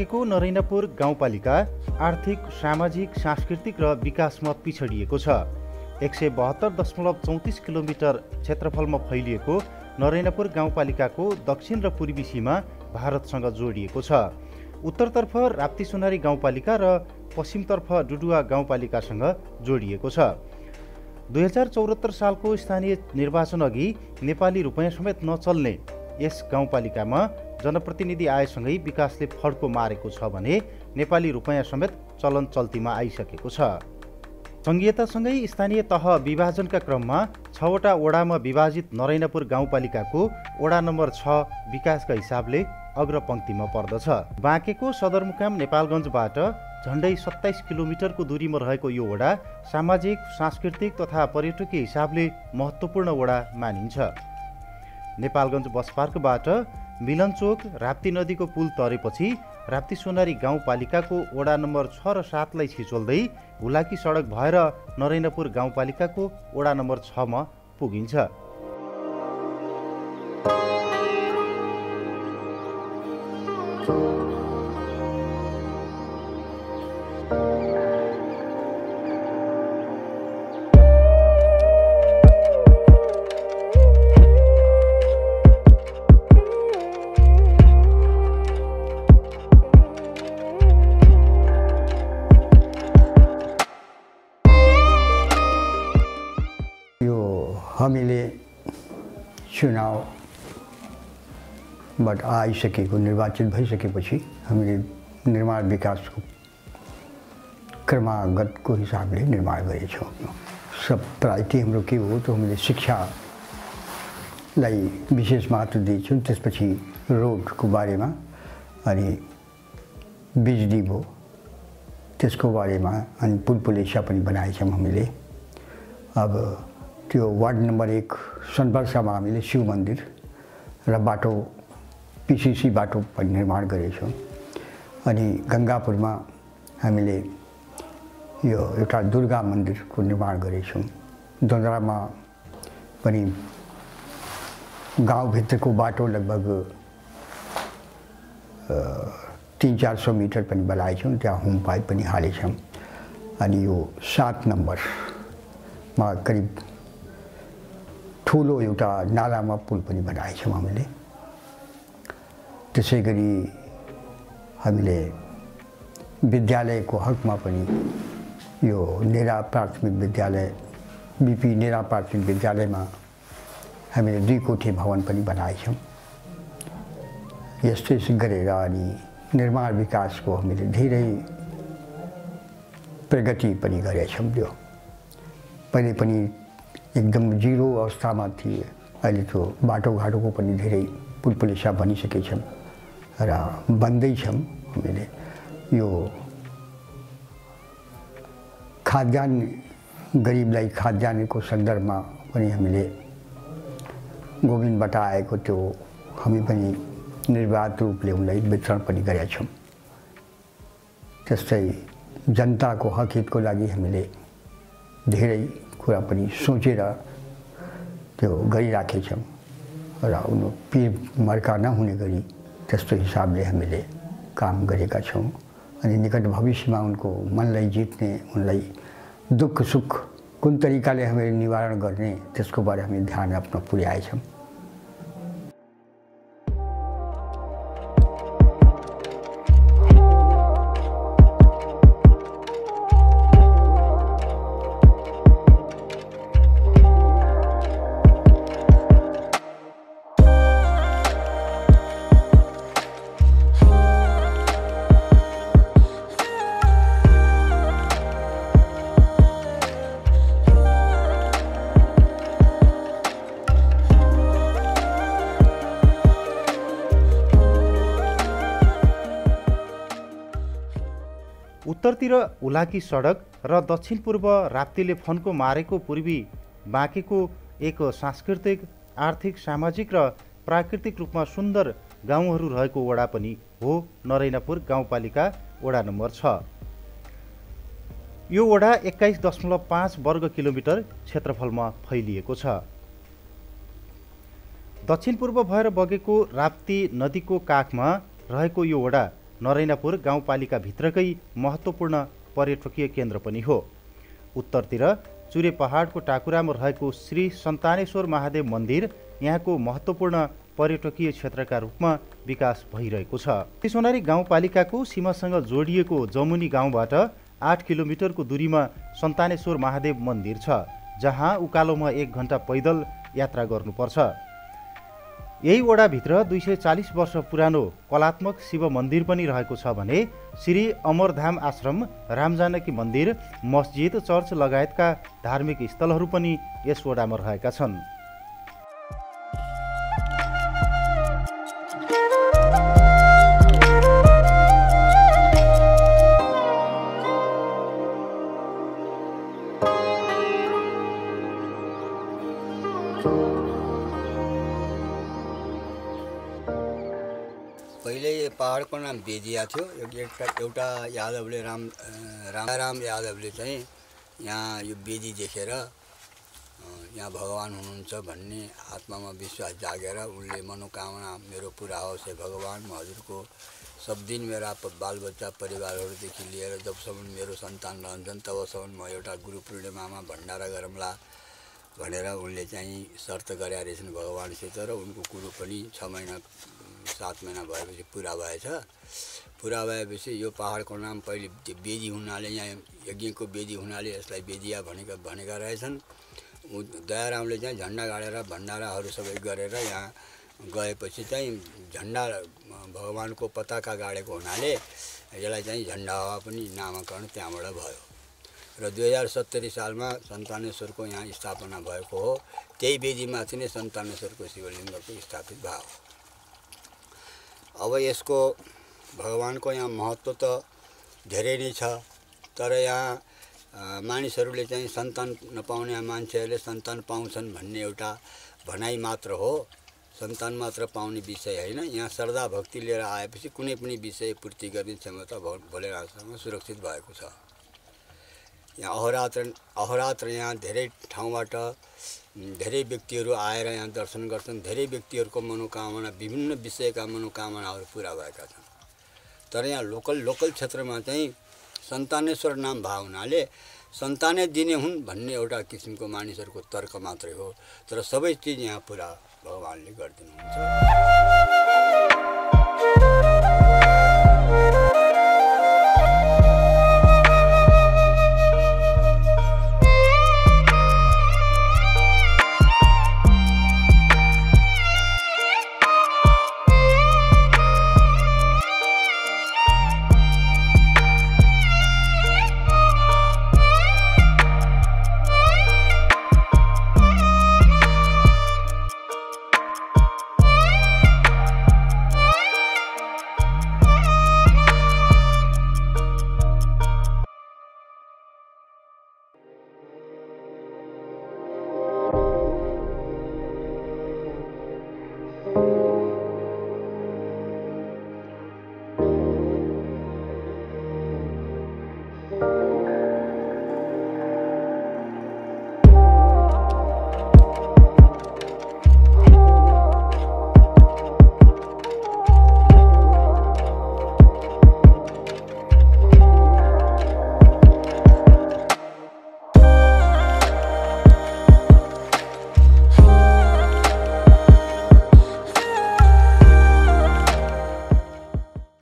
बाँकेको नरैनापुर गाउँपालिका आर्थिक, सामाजिक, सांस्कृतिक र विकासमा पिछडिएको छ। 172.34 किलोमिटर क्षेत्रफलमा फैलिएको नरैनापुर गाउँपालिकाको दक्षिण र पूर्वी सीमा भारतसँग जोडिएको छ। उत्तरतर्फ राप्ती सोनारी गाउँपालिका र पश्चिमतर्फ डुडुवा गाउँपालिकासँग जोडिएको छ। 2074 सालको स्थानीय निर्वाचन अघि नेपाली रुपैयाँ समेत नचल्ने यस गाउँपालिकामा जनप्रतिनिधि आएसँगै विकासले फड्को मारेको छ भने नेपाली रुपैयाँ समेत चलन चल्तीमा आइसकेको छ। सङ्घीयतासँगै स्थानीय तह विभाजनका क्रममा 6वटा वडामा विभाजित नरैनापुर गाउँपालिकाको वडा नम्बर 6 विकासका हिसाबले अग्रपङ्क्तिमा पर्दछ। बाँकेको सदरमुकाम नेपालगञ्जबाट झन्डै 27 किलोमिटरको दूरीमा रहेको यो वडा सामाजिक, सांस्कृतिक तथा पर्यटकीय हिसाबले महत्त्वपूर्ण वडा मानिन्छ। नेपालगञ्ज बस पार्कबाट मिलनचोक राप्ती नदीको पुल तरेपछि राप्ती सोनारी गाउँपालिकाको वडा नम्बर 6 र 7 लाई छिचोल्दै हुलाकी सडक भएर नरैनापुर गाउँपालिकाको वडा नम्बर 6 मा पुगिन्छ। हामीले चुनावबाट आइसकेको निर्वाचित भइसकेपछि हामीले निर्माण विकासको क्रमागतको हिसाबले निर्माण गरेछौँ। सब प्रायोरिटी हाम्रो के हो त हामीले शिक्षालाई विशेष महत्त्व दिन्छौँ, त्यसपछि रोडको बारेमा, अनि बिजुली भयो त्यसको बारेमा, अनि पुल पुलेसा पनि बनाएछौँ हामीले। अब त्यो वार्ड नम्बर 1 सनबर्षामा हामीले शिव मन्दिर र बाटो पिसिसी बाटो पनि निर्माण गरेछौँ। अनि गङ्गापुरमा हामीले यो एउटा दुर्गा मन्दिरको निर्माण गरेछौँ। दोन्द्रामा पनि गाउँभित्रको बाटो लगभग 300-400 मिटर पनि बनाएछौँ, त्यहाँ होम पाइप पनि हालेछौँ। अनि यो 7 नम्बरमा करिब ठुलो एउटा नालामा पुल पनि बनाएछौँ हामीले। त्यसै गरी हामीले विद्यालयको हकमा पनि यो नेरा प्राथमिक विद्यालय, बिपी नेरा प्राथमिक विद्यालयमा हामीले 2 कोठे भवन पनि बनाएछौँ। यस्तै गरेर अनि निर्माण विकासको हामीले धेरै प्रगति पनि गरेछौँ। त्यो पहिले पनि एकदम जिरो अवस्थामा थिए, अहिले त्यो बाटोघाटोको पनि धेरै पुलपुलेसा बनिसकेछन् र बन्दैछौँ। हामीले यो खाद्यान्न, गरिबलाई खाद्यान्नको सन्दर्भमा पनि हामीले गोविन्दबाट आएको त्यो हामी पनि निर्वाध रूपले उनलाई वितरण पनि गरेका छौँ। त्यस्तै जनताको हक हितको लागि हामीले धेरै कुरा पनि सोचेर त्यो गरिराखेछौँ र उनीहरू पिर मर्का नहुने गरी त्यस्तो हिसाबले हामीले काम गरेका छौँ। अनि निकट भविष्यमा उनको मनलाई जित्ने, उनलाई दुःख सुख कुन तरिकाले हामीले निवारण गर्ने त्यसको बारे हामी ध्यान आफ्नो पुर्याएछौँ। उत्तरतिर हुलाकी सडक र दक्षिण पूर्व राप्तीले फन्को मारेको पूर्वी बाँकेको एक सांस्कृतिक, आर्थिक, सामाजिक र प्राकृतिक रूपमा सुन्दर गाउँहरू रहेको वडा पनि हो नरैनापुर गाउँपालिका वडा नम्बर 6। यो वडा 21.5 वर्ग किलोमिटर क्षेत्रफलमा फैलिएको छ। दक्षिण पूर्व भएर बगेको राप्ती नदीको काखमा रहेको यो वडा नरैनापुर गाउँपालिकाभित्रकै महत्त्वपूर्ण पर्यटकीय केन्द्र पनि हो। उत्तरतिर चुरे पहाडको टाकुरामा रहेको श्री सन्तानेश्वर महादेव मन्दिर यहाँको महत्त्वपूर्ण पर्यटकीय क्षेत्रका रूपमा विकास भइरहेको छ। चिसोनारी गाउँपालिकाको सीमासँग जोडिएको जमुनी गाउँबाट 8 किलोमिटरको दूरीमा सन्तानेश्वर महादेव मन्दिर छ, जहाँ उकालोमा 1 घण्टा पैदल यात्रा गर्नुपर्छ। यही वडाभित्र 240 वर्ष पुरानो कलात्मक शिव मन्दिर पनि रहेको छ भने श्री अमरधाम आश्रम, रामजानकी मन्दिर, मस्जिद, चर्च लगायतका धार्मिक स्थलहरू पनि यस वडामा रहेका छन्। पहिले यो पहाडको नाम बेजिया थियो। एउटा यादवले राम यादवले चाहिँ यहाँ यो बेजी देखेर यहाँ भगवान हुनुहुन्छ भन्ने आत्मामा विश्वास जागेर उनले मनोकामना मेरो पुरा होस् हे भगवान, म हजुरको सब दिन मेरा बालबच्चा परिवारहरूदेखि लिएर जबसम्म मेरो सन्तान रहन्छन् तबसम्म म एउटा गुरु पूर्णिमामा भण्डारा गरौँला भनेर उनले चाहिँ शर्त गरे रहेछन् भगवानसित र उनको कुरो पनि 6 महिना 7 महिना भएपछि पुरा भएछ। पुरा भएपछि यो पहाडको नाम पहिले बेजी हुनाले, यहाँ यज्ञको बेजी हुनाले यसलाई बेजिया भनेका रहेछन्। दयारामले चाहिँ झन्डा गाडेर भण्डाराहरू सबै गरेर यहाँ गएपछि चाहिँ झन्डा भगवानको पताका गाडेको हुनाले यसलाई चाहिँ झन्डा हावा पनि नामाकरण त्यहाँबाट भयो र 2070 सालमा सन्तानेश्वरको यहाँ स्थापना भएको हो। त्यही बेजीमाथि नै सन्तानेश्वरको शिवलिङ्गको स्थापित भयो। अब यसको भगवानको यहाँ महत्त्व त धेरै नै छ, तर यहाँ मानिसहरूले चाहिँ सन्तान नपाउने मान्छेहरूले सन्तान पाउँछन् भन्ने एउटा भनाइ मात्र हो, सन्तान मात्र पाउने विषय होइन। यहाँ श्रद्धा भक्ति लिएर आएपछि कुनै पनि विषय पूर्ति गर्ने क्षमता भोलेनाथसँग सुरक्षित भएको छ। यहाँ अहोरात्र यहाँ धेरै ठाउँबाट धेरै व्यक्तिहरू आएर यहाँ दर्शन गर्छन्। धेरै व्यक्तिहरूको मनोकामना, विभिन्न विषयका मनोकामनाहरू पुरा भएका छन्। तर यहाँ लोकल क्षेत्रमा चाहिँ सन्तानेश्वर नाम भए हुनाले सन्तानै दिने हुन् भन्ने एउटा किसिमको मानिसहरूको तर्क मात्रै हो, तर सबै चिज यहाँ पुरा भगवानले गरिदिनुहुन्छ।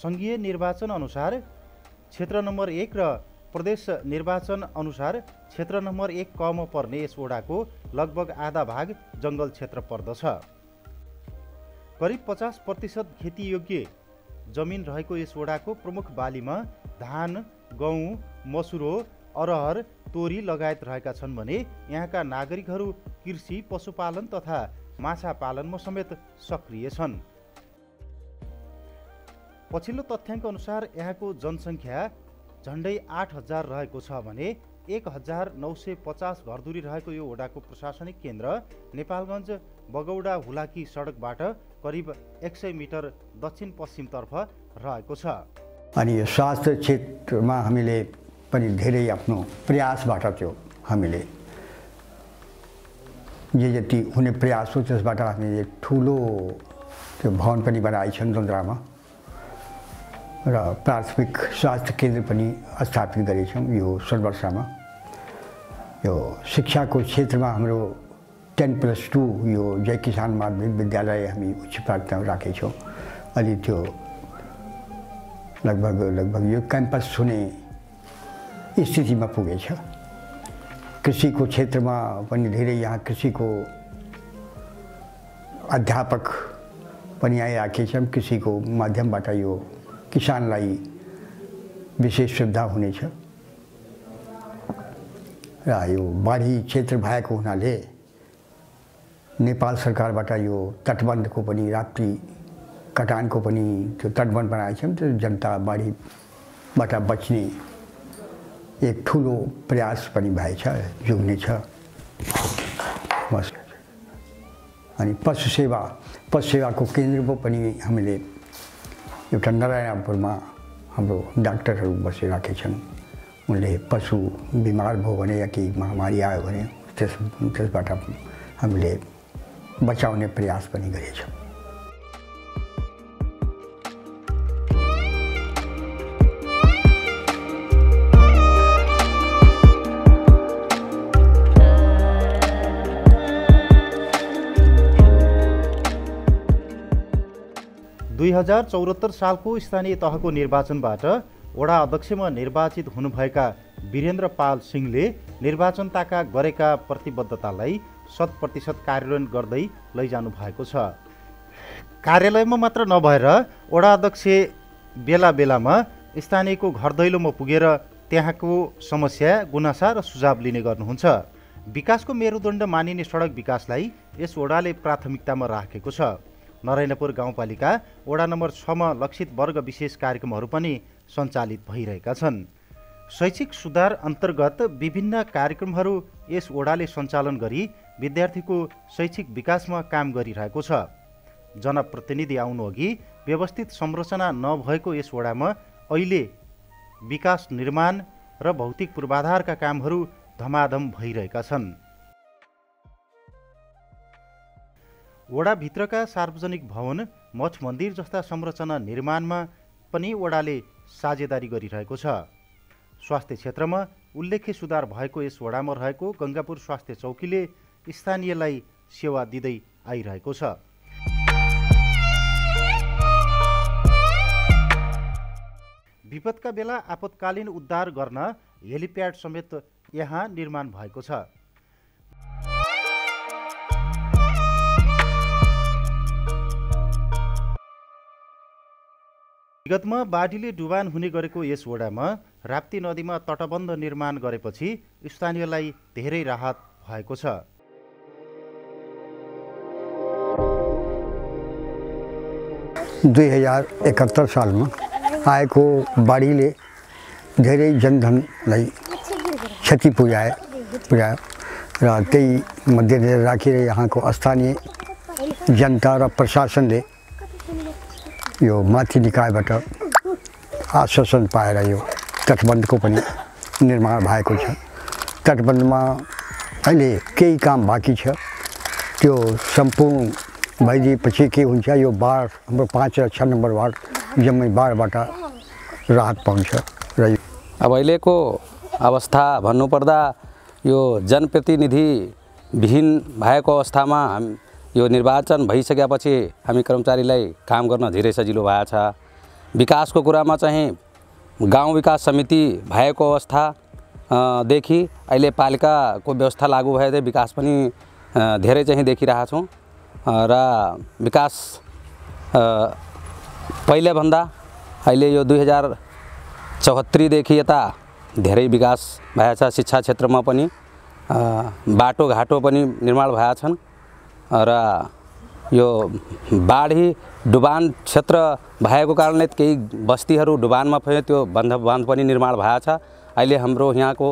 सङ्घीय निर्वाचन अनुसार क्षेत्र नम्बर 1 र प्रदेश निर्वाचन अनुसार क्षेत्र नम्बर 1 क मा पर्ने यस वडाको लगभग आधा भाग जङ्गल क्षेत्र पर्दछ। करिब 50% खेतीयोग्य जमिन रहेको यस वडाको प्रमुख बालीमा धान, गहुँ, मसुरो, अरहर, तोरी लगायत रहेका छन् भने यहाँका नागरिकहरू कृषि, पशुपालन तथा माछा पालनमा समेत सक्रिय छन्। पछिल्लो तथ्याङ्क अनुसार यहाँको जनसङ्ख्या झन्डै 8000 रहेको छ भने 1950 घरधुरी रहेको यो वडाको प्रशासनिक केन्द्र नेपालगञ्ज बगौडा हुलाकी सडकबाट करिब 100 मिटर दक्षिण पश्चिमतर्फ रहेको छ। अनि यो स्वास्थ्य क्षेत्रमा हामीले पनि धेरै आफ्नो प्रयासबाट त्यो हामीले जति हुने प्रयास हो त्यसबाट हामीले ठुलो त्यो भवन पनि बनाएछन् जन्द्रामा। र प्राथमिक स्वास्थ्य केन्द्र पनि स्थापित गरेछौँ यो सर्वर्षामा। यो शिक्षाको क्षेत्रमा हाम्रो 10+2 यो जय किसान माध्यमिक विद्यालय हामी उच्च प्राथमिकतामा राखेछौँ। अनि त्यो लगभग यो क्याम्पस हुने स्थितिमा पुगेछ। कृषिको क्षेत्रमा पनि धेरै यहाँ कृषिको अध्यापक पनि आइराखेका छन्। कृषिको माध्यमबाट यो किसानलाई विशेष सुविधा हुनेछ र यो बाढी क्षेत्र भएको हुनाले नेपाल सरकारबाट यो तटबन्धको पनि राप्ती कटानको पनि त्यो तटबन्ध बनाएका छन्। त्यो जनता बाढीबाट बच्ने एक ठुलो प्रयास पनि भएछ, जुग्नेछ। बस अनि पशु सेवाको केन्द्र पनि हामीले एउटा नरायणपुरमा हाम्रो डाक्टरहरू बसिराखेका छन्। उनले पशु बिमार भयो भने या केही महामारी आयो भने त्यसबाट हामीले बचाउने प्रयास पनि गरेछौँ। दुई 2074 सालको स्थानीय तहको निर्वाचनबाट वडा अध्यक्षमा निर्वाचित हुनुभएका वीरेन्द्र पाल सिंहले निर्वाचनताका गरेका प्रतिबद्धतालाई 100% कार्यान्वयन गर्दै लैजानु भएको छ। कार्यालयमा मात्र नभएर वडा अध्यक्ष बेला बेलामा स्थानीयको घर दैलोमा पुगेर त्यहाँको समस्या, गुनासा र सुझाव लिने गर्नुहुन्छ। विकासको मेरुदण्ड मानिने सडक विकासलाई यस वडाले प्राथमिकतामा राखेको छ। नरायणपुर गाउँपालिका वडा नम्बर 6मा लक्षित वर्ग विशेष कार्यक्रमहरू पनि सञ्चालित भइरहेका छन्। शैक्षिक सुधार अन्तर्गत विभिन्न कार्यक्रमहरू यस वडाले सञ्चालन गरी विद्यार्थीको शैक्षिक विकासमा काम गरिरहेको छ। जनप्रतिनिधि आउनुअघि व्यवस्थित संरचना नभएको यस वडामा अहिले विकास निर्माण र भौतिक पूर्वाधारका कामहरू धमाधम भइरहेका छन्। वडाभित्रका सार्वजनिक भवन, मठ मन्दिर जस्ता संरचना निर्माणमा पनि वडाले साझेदारी गरिरहेको छ। स्वास्थ्य क्षेत्रमा उल्लेख्य सुधार भएको यस वडामा रहेको गङ्गापुर स्वास्थ्य चौकीले स्थानीयलाई सेवा दिँदै आइरहेको छ। विपदका बेला आपतकालीन उद्धार गर्न हेलिप्याड समेत यहाँ निर्माण भएको छ। विगतमा बाढीले डुबान हुने गरेको यस वडामा राप्ती नदीमा तटबन्ध निर्माण गरेपछि स्थानीयलाई धेरै राहत भएको छ। दुई 2071 सालमा आएको बाढीले धेरै जनधनलाई क्षति पुर्यायो र त्यही मध्यनजर राखेर यहाँको स्थानीय जनता र प्रशासनले यो माथि निकायबाट आश्वासन पाएर यो तटबन्धको पनि निर्माण भएको छ। तटबन्धमा अहिले केही काम बाँकी छ, त्यो सम्पूर्ण भइदिएपछि के हुन्छ, यो बाढ हाम्रो 5 र 6 नम्बर वार्ड जम्मै बाढबाट राहत पाउँछ। र अब अहिलेको अवस्था भन्नुपर्दा यो जनप्रतिनिधि विहीन भएको अवस्थामा यो निर्वाचन भइसकेपछि हामी कर्मचारीलाई काम गर्न धेरै सजिलो भएको छ। विकासको कुरामा चाहिँ गाउँ विकास समिति भएको अवस्थादेखि अहिले पालिकाको व्यवस्था लागू भए विकास पनि धेरै चाहिँ देखिरहेका छौँ र विकास पहिलेभन्दा अहिले यो 2074 देखि यता धेरै विकास भएको छ। शिक्षा क्षेत्रमा पनि बाटोघाटो पनि निर्माण भएका छन् र यो बाढी डुबान क्षेत्र भएको कारणले केही बस्तीहरू डुबानमा भयो, त्यो बाँध पनि निर्माण भएको छ। अहिले हाम्रो यहाँको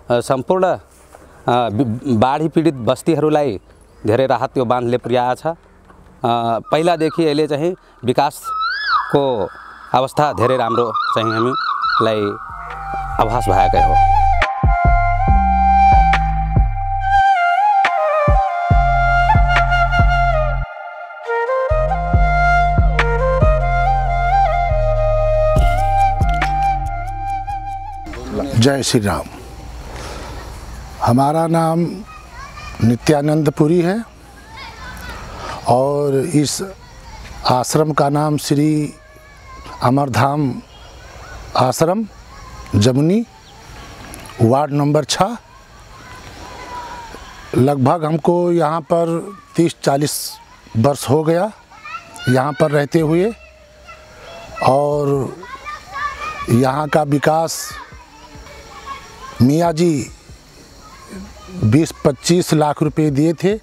सम्पूर्ण बाढी पीडित बस्तीहरूलाई धेरै राहत त्यो बाँधले पुर्याएको छ। पहिलादेखि अहिले चाहिँ विकासको अवस्था धेरै राम्रो चाहिँ हामीलाई आभास भएकै हो। जय श्री राम। हमारा नाम नित्यानंद पुरी है और इस आश्रम का नाम श्री अमरधाम आश्रम जमुनी वार्ड नंबर 6। लगभग हमको यहाँ पर 30-40 वर्ष हो गया यहाँ पर रहते हुए, और यहाँ का विकास मियाँ जी 20-25 लाख रुपए दिए थे,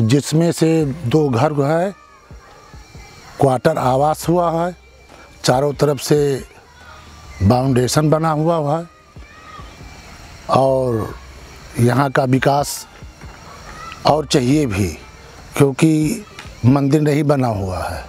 जिसमें से 2 घर है, क्वार्टर आवास हुआ है, चारों तरफ से बाउंडेशन बना हुआ है, और यहाँ का विकास और चाहिए भी, क्योंकि मंदिर नहीं बना हुआ है।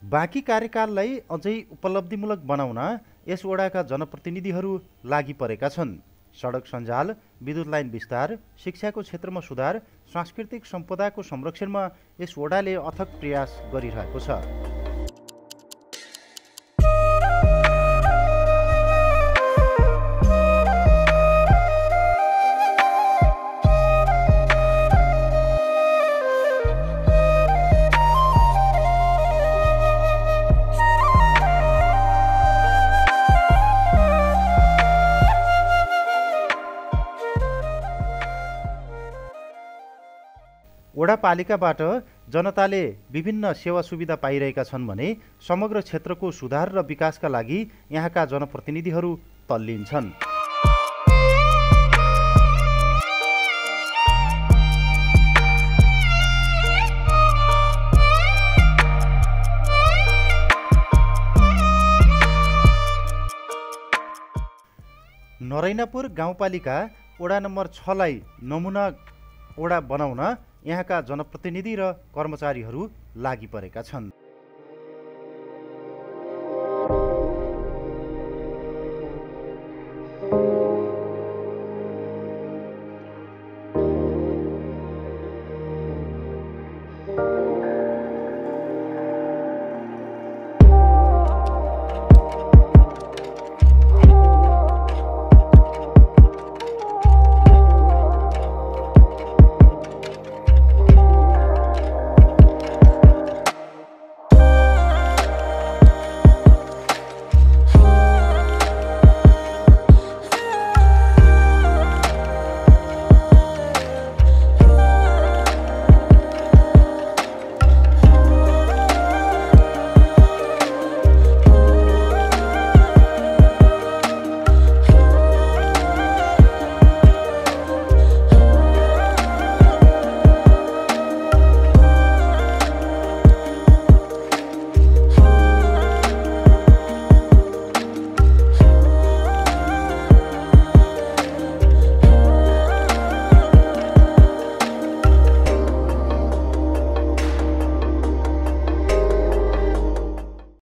बाँकी कार्यकाललाई अझै उपलब्धिमूलक बनाउन यस वडाका जनप्रतिनिधिहरू लागि परेका छन्। सडक सञ्जाल, विद्युत लाइन विस्तार, शिक्षाको क्षेत्रमा सुधार, सांस्कृतिक सम्पदाको संरक्षणमा यस वडाले अथक प्रयास गरिरहेको छ। वडापालिकाबाट जनताले विभिन्न सेवा सुविधा पाइरहेका छन् भने समग्र क्षेत्रको सुधार र विकासका लागि यहाँका जनप्रतिनिधिहरू तल्लीन छन्। नरैनापुर गाउँपालिका वडा नम्बर 6 लाई नमुना वडा बनाउन यहाँका जनप्रतिनिधि र कर्मचारीहरू लागि परेका छन्।